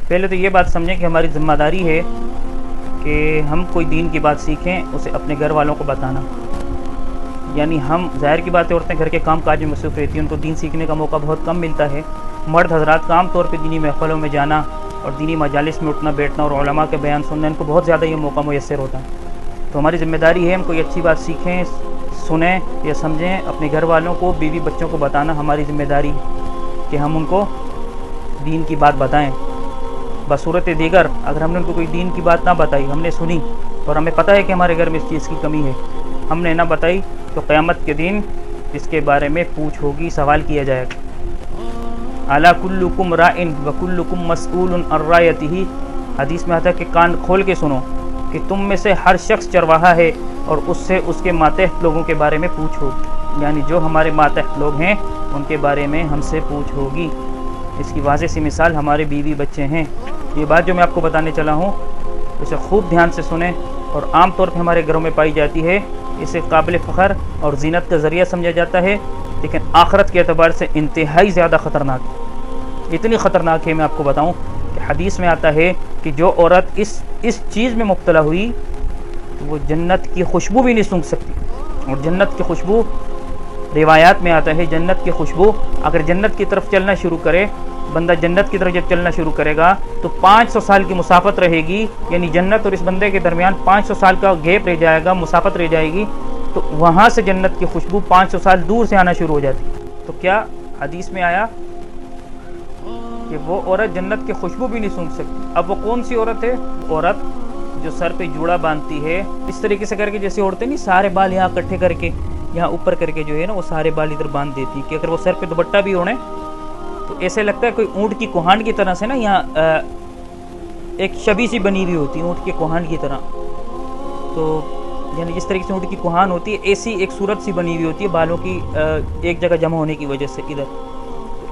پہلے تو یہ بات سمجھیں کہ ہماری ذمہ داری ہے کہ ہم کوئی دین کی بات سیکھیں، اسے اپنے گھر والوں کو بتانا. یعنی ہم ظاہر کی باتیں عورتیں گھر کے کام کاج میں مصروف رہتی ہیں، ان کو دین سیکھنے کا موقع بہت کم ملتا ہے. مرد حضرات کا عام طور پہ دینی محفلوں میں جانا اور دینی مجالس میں اٹھنا بیٹھنا اور علماء کے بیان سننا، ان کو بہت زیادہ یہ موقع میسر ہوتا ہے. تو ہماری ذمہ داری ہے ہم کوئی اچھی بات سیکھیں، سنیں یا سمجھیں، اپنے گھر والوں کو، بیوی بچوں کو بتانا ہماری ذمہ داری کہ ہم ان کو دین کی بات بتائیں. بصورت دیگر اگر ہم نے ان کو کوئی دین کی بات نہ بتائی، ہم نے سنی اور ہمیں پتہ ہے کہ ہمارے گھر میں اس چیز کی کمی ہے، ہم نے نہ بتائی، تو قیامت کے دن اس کے بارے میں پوچھ ہوگی، سوال کیا جائے گا. الا کلکم راء وکلکم مسئول عن رعیتہ، حدیث میں آتا ہے کہ کان کھول کے سنو کہ تم میں سے ہر شخص چرواہا ہے اور اس سے اس کے ماتحت لوگوں کے بارے میں پوچھ ہوگی. یعنی جو ہمارے ماتحت لوگ ہیں ان کے بارے میں ہم سے پوچھ ہوگی. اس کی واضح سی مثال ہمارے بیوی بچے ہیں. یہ بات جو میں آپ کو بتانے چلا ہوں اسے خوب دھیان سے سنیں، اور عام طور پہ ہمارے گھروں میں پائی جاتی ہے. اسے قابل فخر اور زینت کا ذریعہ سمجھا جاتا ہے، لیکن آخرت کے اعتبار سے انتہائی زیادہ خطرناک ہے. اتنی خطرناک ہے میں آپ کو بتاؤں کہ حدیث میں آتا ہے کہ جو عورت اس چیز میں مبتلا ہوئی تو وہ جنت کی خوشبو بھی نہیں سونگھ سکتی. اور جنت کی خوشبو، روایات میں آتا ہے جنت کی خوشبو اگر جنت کی طرف چلنا شروع کرے، بندہ جنت کی طرف جب چلنا شروع کرے گا تو 500 سال کی مسافت رہے گی. یعنی جنت اور اس بندے کے درمیان 500 سال کا گیپ رہ جائے گا، مسافت رہ جائے گی. تو وہاں سے جنت کی خوشبو 500 سال دور سے آنا شروع ہو جاتی. تو کیا حدیث میں آیا کہ وہ عورت جنت کی خوشبو بھی نہیں سونگھ سکتی. اب وہ کون سی عورت ہے؟ عورت جو سر پہ جوڑا باندھتی ہے، اس طریقے سے کر کے، جیسے عورتیں نہیں سارے بال یہاں اکٹھے کر کے یہاں اوپر کر کے جو ہے نا وہ سارے بال ادھر باندھ دیتی کہ اگر وہ سر پہ دوپٹہ بھی اوڑھیں تو ایسے لگتا ہے کوئی اونٹ کی کوہان کی طرح سے نا، یہاں ایک شبی سی بنی ہوئی ہوتی ہے اونٹ کی کوہان کی طرح. تو یعنی جس طریقے سے اونٹ کی کوہان ہوتی ہے ایسی ایک صورت سی بنی ہوئی ہوتی ہے بالوں کی ایک جگہ جمع ہونے کی وجہ سے ادھر.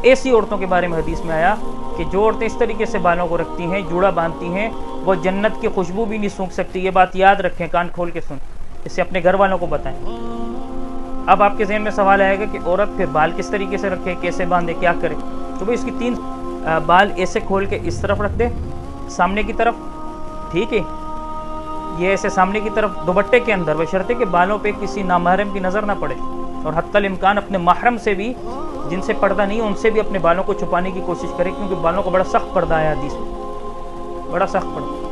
ایسی عورتوں کے بارے میں حدیث میں آیا کہ جو عورتیں اس طریقے سے بالوں کو رکھتی ہیں، جوڑا باندھتی ہیں، وہ جنت کی خوشبو بھی نہیں سونگھ سکتی. یہ بات یاد رکھیں، کان کھول کے سن، اسے اپنے گھر والوں کو بتائیں. اب آپ کے ذہن میں سوال آئے گا کہ عورت پھر بال کس طریقے سے رکھے، کیسے باندھے، کیا کرے؟ تو بھئی اس کی 3 بال ایسے کھول کے اس طرف رکھ دے، سامنے کی طرف، ٹھیک ہے، یہ ایسے سامنے کی طرف دوپٹے کے اندر، بشرطے کہ بالوں پہ کسی نامحرم کی نظر نہ پڑے، اور حتی الامکان اپنے محرم سے بھی، جن سے پردہ نہیں ان سے بھی اپنے بالوں کو چھپانے کی کوشش کرے، کیونکہ بالوں کو بڑا سخت پردہ ہے حدیث میں، بڑا سخت پردہ.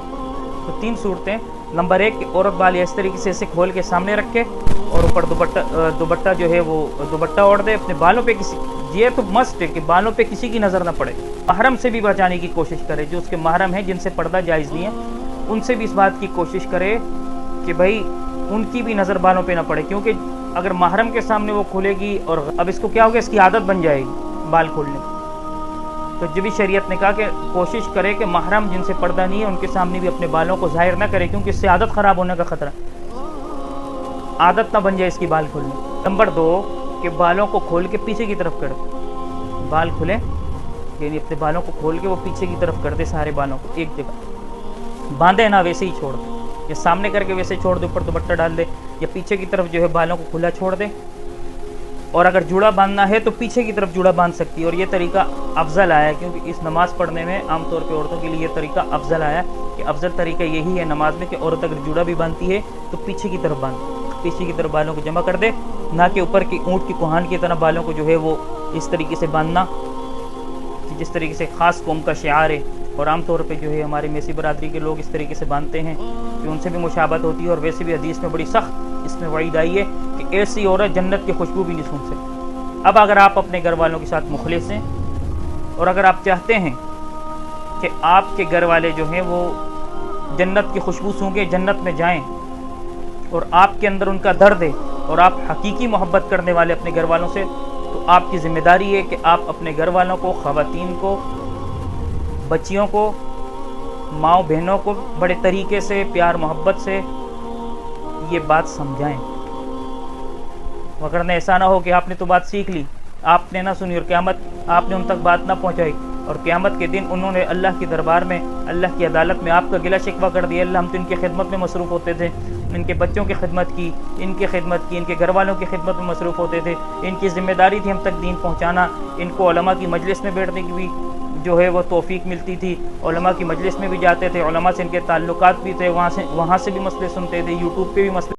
تو 3 صورتیں. نمبر 1 کہ عورت بال اس طریقے سے اسے کھول کے سامنے رکھے اور اوپر دوپٹہ جو ہے وہ دوپٹہ اوڑھ دے اپنے بالوں پہ. یہ تو مست ہے کہ بالوں پہ کسی کی نظر نہ پڑے. محرم سے بھی بچانے کی کوشش کرے، جو اس کے محرم ہیں جن سے پردہ جائز نہیں ہے ان سے بھی اس بات کی کوشش کرے کہ بھائی ان کی بھی نظر بالوں پہ نہ پڑے، کیونکہ اگر محرم کے سامنے وہ کھلے گی اور اب اس کو کیا ہوگا، اس کی عادت بن جائے گی بال کھولنے. تو جب بھی شریعت نے کہا کہ کوشش کرے کہ محرم جن سے پردہ نہیں ہے ان کے سامنے بھی اپنے بالوں کو ظاہر نہ کرے، کیونکہ اس سے عادت خراب ہونے کا خطرہ، عادت نہ بن جائے اس کی بال کھولنے. نمبر 2 کہ بالوں کو کھول کے پیچھے کی طرف کر دے، بال کھلے یعنی اپنے بالوں کو کھول کے وہ پیچھے کی طرف کر دے، سارے بالوں کو ایک جگہ باندھے نہ، ویسے ہی چھوڑ دے، یا سامنے کر کے ویسے چھوڑ دے، اوپر دوپٹہ ڈال دے، یا پیچھے کی طرف جو ہے بالوں کو کھلا چھوڑ دے. اور اگر جوڑا باندھنا ہے تو پیچھے کی طرف جوڑا باندھ سکتی ہے. اور یہ طریقہ افضل آیا ہے، کیونکہ اس نماز پڑھنے میں عام طور پہ عورتوں کے لیے یہ طریقہ افضل آیا کہ افضل طریقہ یہی ہے نماز میں کہ عورت اگر جوڑا بھی باندھتی ہے تو پیچھے کی طرف باندھ، پیچھے کی طرف بالوں کو جمع کر دے، نہ کہ اوپر کی اونٹ کی کوہان کی طرح بالوں کو جو ہے وہ اس طریقے سے باندھنا کہ جس طریقے سے خاص قوم کا شعار ہے. اور عام طور پہ جو ہے ہمارے میسی برادری کے لوگ اس طریقے سے باندھتے ہیں کہ ان سے بھی مشابہت ہوتی ہے. اور ویسے بھی حدیث میں بڑی سخت اس میں وعید آئی ہے کہ ایسی عورت جنت کی خوشبو بھی نہیں سونگھ سکتی. اب اگر آپ اپنے گھر والوں کے ساتھ مخلص ہیں اور اگر آپ چاہتے ہیں کہ آپ کے گھر والے جو ہیں وہ جنت کی خوشبو سونگے، جنت میں جائیں، اور آپ کے اندر ان کا درد ہے اور آپ حقیقی محبت کرنے والے اپنے گھر والوں سے، تو آپ کی ذمہ داری ہے کہ آپ اپنے گھر والوں کو، خواتین کو، بچیوں کو، ماؤں بہنوں کو بڑے طریقے سے، پیار محبت سے یہ بات سمجھائیں. وگرنہ ایسا نہ ہو کہ آپ نے تو بات سیکھ لی، آپ نے نہ سنی اور قیامت آپ نے ان تک بات نہ پہنچائی، اور قیامت کے دن انہوں نے اللہ کی دربار میں، اللہ کی عدالت میں آپ کا گلہ شکوہ کر دیا، اللہ ہم تو ان کی خدمت میں مصروف ہوتے تھے، ان کے بچوں کی خدمت کی، ان کی خدمت کی، ان کے گھر والوں کی خدمت میں مصروف ہوتے تھے، ان کی ذمہ داری تھی ہم تک دین پہنچانا، ان کو علماء کی مجلس میں بیٹھنے کی بھی جو ہے وہ توفیق ملتی تھی، علماء کی مجلس میں بھی جاتے تھے، علماء سے ان کے تعلقات بھی تھے، وہاں سے بھی مسئلے سنتے تھے، یوٹیوب پہ بھی مسئلے